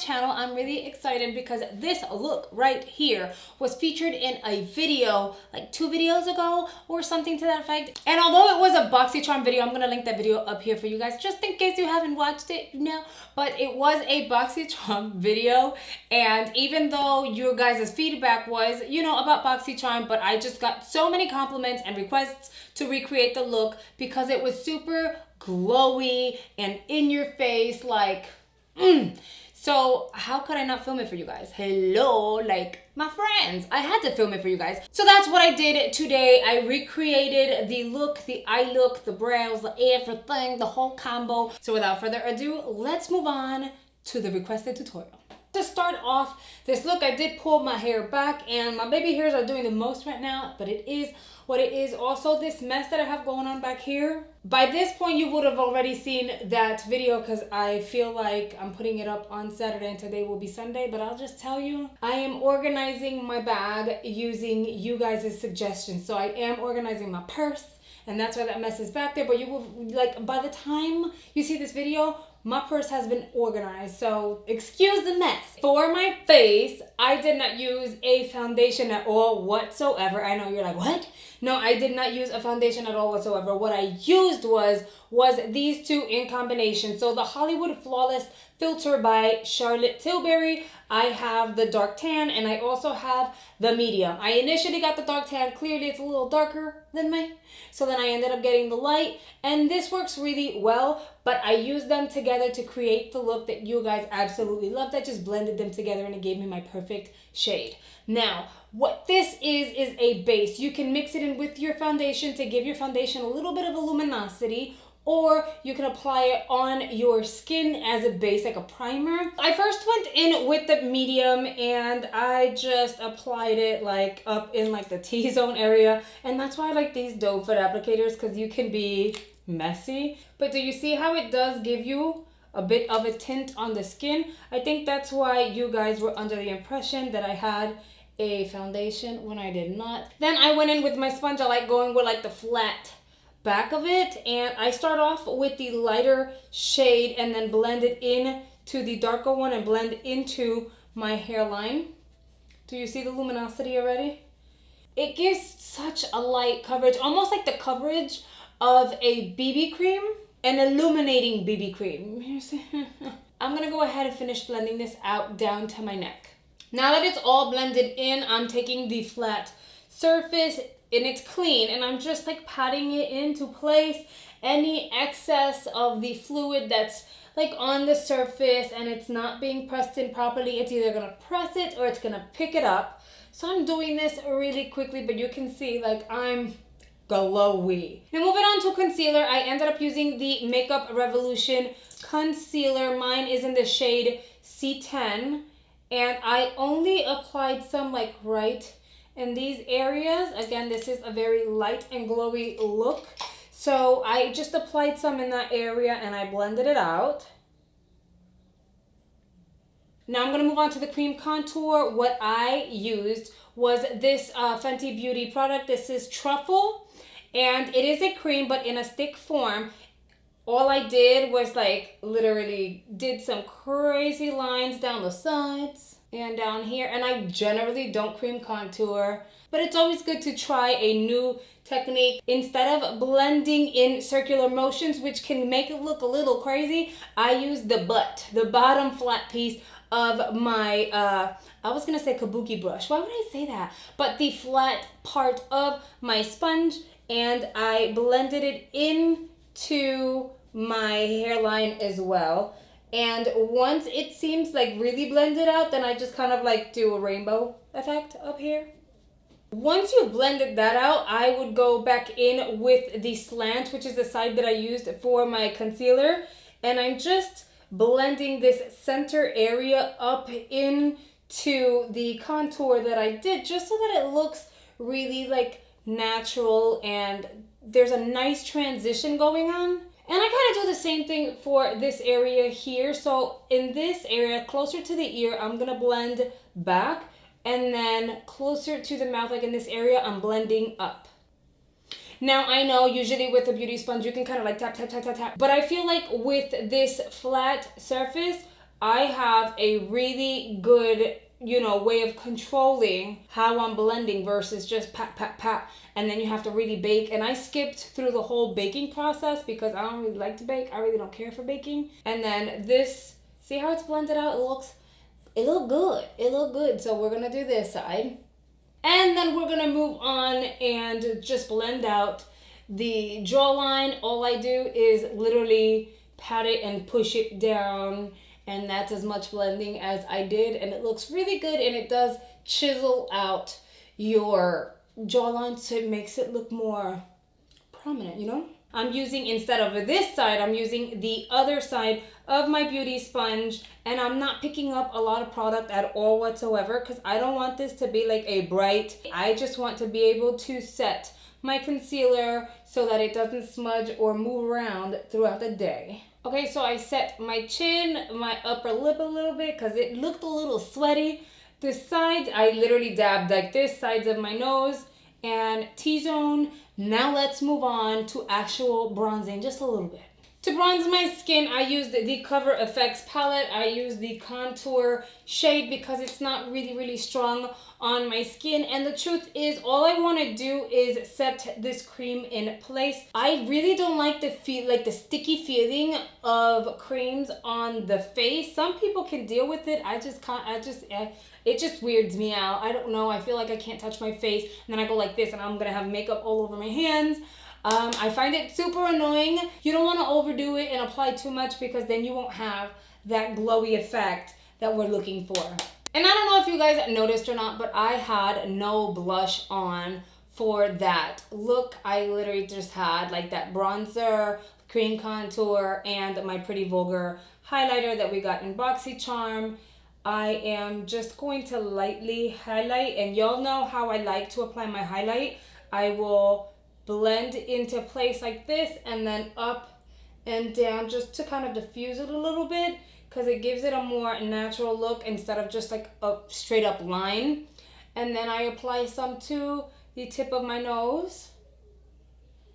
channel. I'm really excited because this look right here was featured in a video like 2 videos ago or something to that effect. And although it was a BoxyCharm video, I'm gonna link that video up here for you guys just in case you haven't watched it, you know. But it was a BoxyCharm video, and even though your guys' feedback was, you know, about BoxyCharm, but I just got so many compliments and requests to recreate the look because it was super glowy and in your face, like so how could I not film it for you guys? Hello, like my friends, I had to film it for you guys. So that's what I did today. I recreated the look, the eye look, the brows, the everything, the whole combo. So without further ado, let's move on to the requested tutorial. To start off this look, I did pull my hair back, and my baby hairs are doing the most right now, but it is what it is. Also, this mess that I have going on back here, by this point you would have already seen that video because I feel like I'm putting it up on Saturday and today will be Sunday. But I'll just tell you, I am organizing my bag using you guys' suggestions. So I am organizing my purse, and that's why that mess is back there. But you will, like, by the time you see this video, my purse has been organized, so excuse the mess. For my face, I did not use a foundation at all whatsoever. I know you're like, what? No, I did not use a foundation at all whatsoever. What I used was these two in combination. So the Hollywood Flawless Filter by Charlotte Tilbury. I have the dark tan, and I also have the medium. I initially got the dark tan. Clearly it's a little darker than me, so then I ended up getting the light, and this works really well. But I used them together to create the look that you guys absolutely loved. I just blended them together and it gave me my perfect shade. Now, what this is a base. You can mix it in with your foundation to give your foundation a little bit of a luminosity, or you can apply it on your skin as a base, like a primer. I first went in with the medium, and I just applied it like up in like the T-zone area. And that's why I like these doe foot applicators, because you can be messy. But do you see how it does give you a bit of a tint on the skin? I think that's why you guys were under the impression that I had a foundation when I did not. Then I went in with my sponge. I like going with like the flat back of it, and I start off with the lighter shade and then blend it in to the darker one and blend into my hairline. Do you see the luminosity already? It gives such a light coverage, almost like the coverage of a BB cream, an illuminating BB cream. I'm gonna go ahead and finish blending this out down to my neck. Now that it's all blended in, I'm taking the flat surface, and it's clean, and I'm just like patting it into place. Any excess of the fluid that's like on the surface and it's not being pressed in properly, it's either gonna press it or it's gonna pick it up. So I'm doing this really quickly, but you can see like I'm glowy. Now moving on to concealer, I ended up using the Makeup Revolution concealer. Mine is in the shade C10, and I only applied some like right in these areas. Again, this is a very light and glowy look, so I just applied some in that area and I blended it out. Now I'm going to move on to the cream contour. What I used was this Fenty Beauty product. This is Truffle, and it is a cream but in a stick form. All I did was like literally did some crazy lines down the sides and down here, and I generally don't cream contour, but it's always good to try a new technique. Instead of blending in circular motions, which can make it look a little crazy, I use the bottom flat piece of my I was gonna say kabuki brush, why would I say that, but the flat part of my sponge, and I blended it into my hairline as well. And once it seems like really blended out, then I just kind of like do a rainbow effect up here. Once you've blended that out, I would go back in with the slant, which is the side that I used for my concealer. And I'm just blending this center area up into the contour that I did, just so that it looks really like natural and there's a nice transition going on. And I kind of do the same thing for this area here. So in this area, closer to the ear, I'm going to blend back. And then closer to the mouth, like in this area, I'm blending up. Now, I know usually with a beauty sponge, you can kind of like tap, tap, tap, tap, tap. But I feel like with this flat surface, I have a really good, you know, way of controlling how I'm blending versus just pat, pat, pat. And then you have to really bake. And I skipped through the whole baking process because I don't really like to bake. I really don't care for baking. And then this, see how it's blended out? It look good. It look good. So we're going to do this side. And then we're going to move on and just blend out the jawline. All I do is literally pat it and push it down. And that's as much blending as I did. And it looks really good. And it does chisel out your jawline, so it makes it look more prominent, you know? I'm using, instead of this side, I'm using the other side of my beauty sponge, and I'm not picking up a lot of product at all whatsoever because I don't want this to be like a bright. I just want to be able to set my concealer so that it doesn't smudge or move around throughout the day. Okay, so I set my chin, my upper lip a little bit because it looked a little sweaty. The sides, I literally dabbed like this, sides of my nose and T-zone. Now let's move on to actual bronzing, just a little bit. To bronze my skin, I used the Cover FX palette. I use the contour shade because it's not really strong on my skin. And the truth is, all I want to do is set this cream in place. I really don't like the sticky feeling of creams on the face. Some people can deal with it. I just can't. It just weirds me out. I don't know. I feel like I can't touch my face. And then I go like this and I'm going to have makeup all over my hands. I find it super annoying. You don't want to overdo it and apply too much because then you won't have that glowy effect that we're looking for. And I don't know if you guys noticed or not, but I had no blush on for that look. I literally just had like that bronzer, cream contour, and my pretty Vulgar highlighter that we got in BoxyCharm. I am just going to lightly highlight, and y'all know how I like to apply my highlight. I will blend into place like this and then up and down just to kind of diffuse it a little bit because it gives it a more natural look instead of just like a straight up line. And then I apply some to the tip of my nose.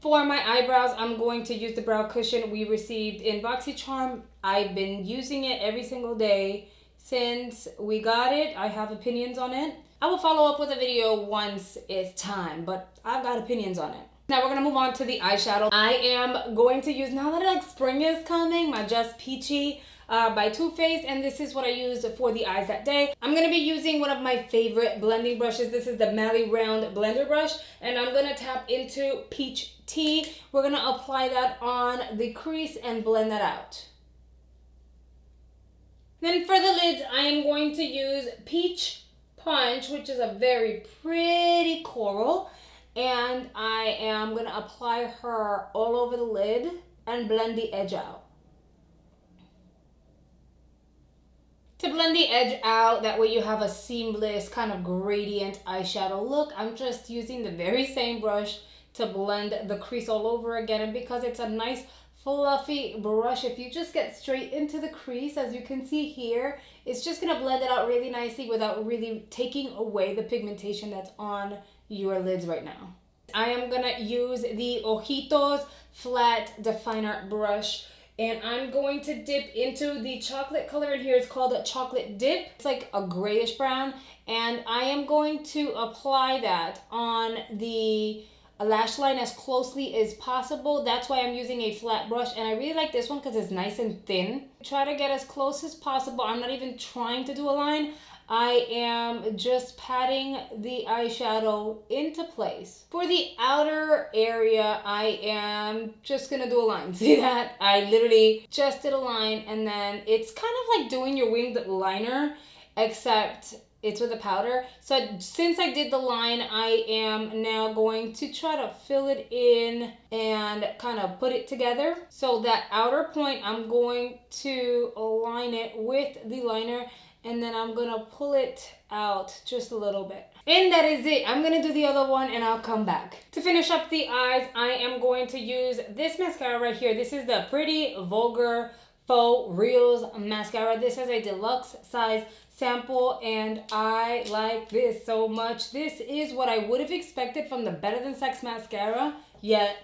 For my eyebrows, I'm going to use the brow cushion we received in BoxyCharm. I've been using it every single day since we got it. I have opinions on it. I will follow up with a video once it's time, but I've got opinions on it. Now we're going to move on to the eyeshadow. I am going to use, now that like spring is coming, my Just Peachy by Too Faced, and this is what I used for the eyes that day. I'm going to be using one of my favorite blending brushes. This is the Mally Round Blender Brush, and I'm going to tap into Peach Tea. We're going to apply that on the crease and blend that out. Then for the lids, I am going to use Peach Punch, which is a very pretty coral. And I am going to apply her all over the lid and blend the edge out. To blend the edge out, that way you have a seamless kind of gradient eyeshadow look. I'm just using the very same brush to blend the crease all over again. And because it's a nice fluffy brush, if you just get straight into the crease, as you can see here, it's just going to blend it out really nicely without really taking away the pigmentation that's on your lids right now. I am going to use the Ojitos Flat Definer Brush, and I'm going to dip into the chocolate color in here. It's called a Chocolate Dip. It's like a grayish brown, and I am going to apply that on the lash line as closely as possible. That's why I'm using a flat brush, and I really like this one because it's nice and thin. Try to get as close as possible. I'm not even trying to do a line. I am just patting the eyeshadow into place. For the outer area, I am just gonna do a line. See that? I literally just did a line, and then it's kind of like doing your winged liner, except it's with a powder. So since I did the line, I am now going to try to fill it in and kind of put it together. So that outer point, I'm going to align it with the liner, and then I'm gonna pull it out just a little bit. And that is it. I'm gonna do the other one and I'll come back. To finish up the eyes, I am going to use this mascara right here. This is the Pretty Vulgar Faux Reels Mascara. This is a deluxe size sample, and I like this so much. This is what I would have expected from the Better Than Sex mascara, yet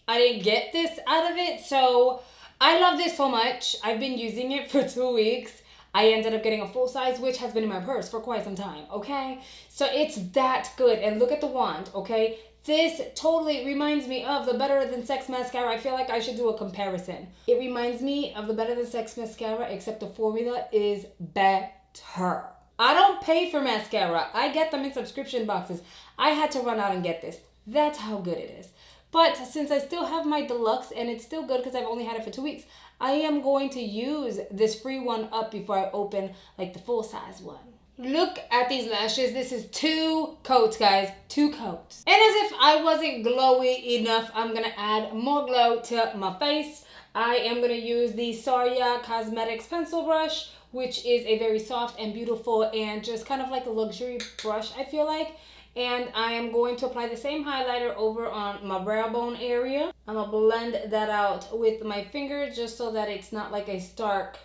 I didn't get this out of it. So I love this so much. I've been using it for 2 weeks. I ended up getting a full size, which has been in my purse for quite some time, okay? So it's that good. And look at the wand, okay? This totally reminds me of the Better Than Sex mascara. I feel like I should do a comparison. It reminds me of the Better Than Sex mascara, except the formula is better. I don't pay for mascara. I get them in subscription boxes. I had to run out and get this. That's how good it is. But since I still have my deluxe and it's still good because I've only had it for 2 weeks, I am going to use this free one up before I open like the full size one. Look at these lashes. This is 2 coats, guys. 2 coats. And as if I wasn't glowy enough, I'm going to add more glow to my face. I am going to use the Saria Cosmetics pencil brush, which is a very soft and beautiful and just kind of like a luxury brush, I feel like. And I am going to apply the same highlighter over on my brow bone area. I'm going to blend that out with my finger just so that it's not like a stark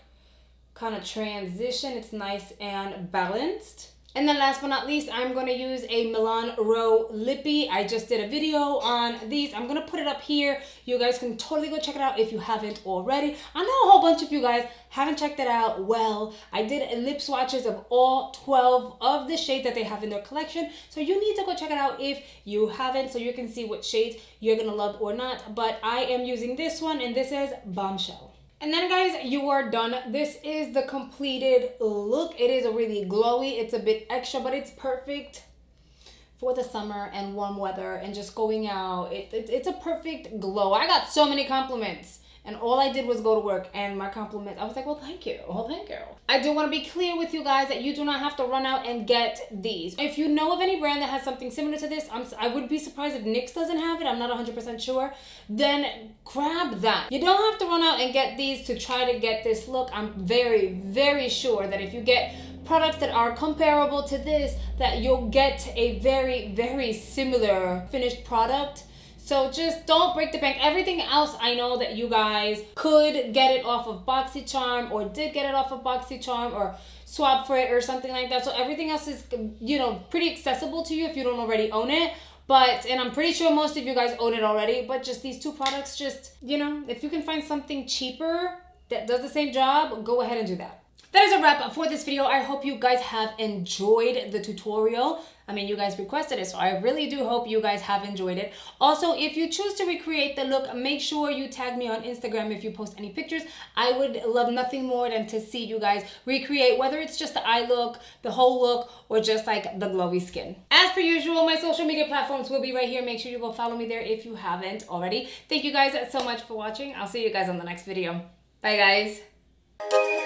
kind of transition. It's nice and balanced. And then last but not least, I'm going to use a Milan Rowe lippy. I just did a video on these. I'm going to put it up here. You guys can totally go check it out if you haven't already. I know a whole bunch of you guys haven't checked it out. Well, I did lip swatches of all 12 of the shades that they have in their collection. So you need to go check it out if you haven't, so you can see what shades you're going to love or not. But I am using this one, and this is Bombshell. And then guys, you are done. This is the completed look. It is a really glowy. It's a bit extra, but it's perfect for the summer and warm weather and just going out. It's a perfect glow. I got so many compliments. And all I did was go to work, and my compliments, I was like, well, thank you. Well, thank you. I do want to be clear with you guys that you do not have to run out and get these. If you know of any brand that has something similar to this, I would be surprised if NYX doesn't have it. I'm not 100% sure. Then grab that. You don't have to run out and get these to try to get this look. I'm very, very sure that if you get products that are comparable to this, that you'll get a very, very similar finished product. So just don't break the bank. Everything else, I know that you guys could get it off of BoxyCharm or did get it off of BoxyCharm or swap for it or something like that. So everything else is, you know, pretty accessible to you if you don't already own it. But, and I'm pretty sure most of you guys own it already, but just these 2 products, just, you know, if you can find something cheaper that does the same job, go ahead and do that. That is a wrap for this video. I hope you guys have enjoyed the tutorial. I mean, you guys requested it, so I really do hope you guys have enjoyed it. Also, if you choose to recreate the look, make sure you tag me on Instagram if you post any pictures. I would love nothing more than to see you guys recreate, whether it's just the eye look, the whole look, or just like the glowy skin. As per usual, my social media platforms will be right here. Make sure you go follow me there if you haven't already. Thank you guys so much for watching. I'll see you guys on the next video. Bye, guys.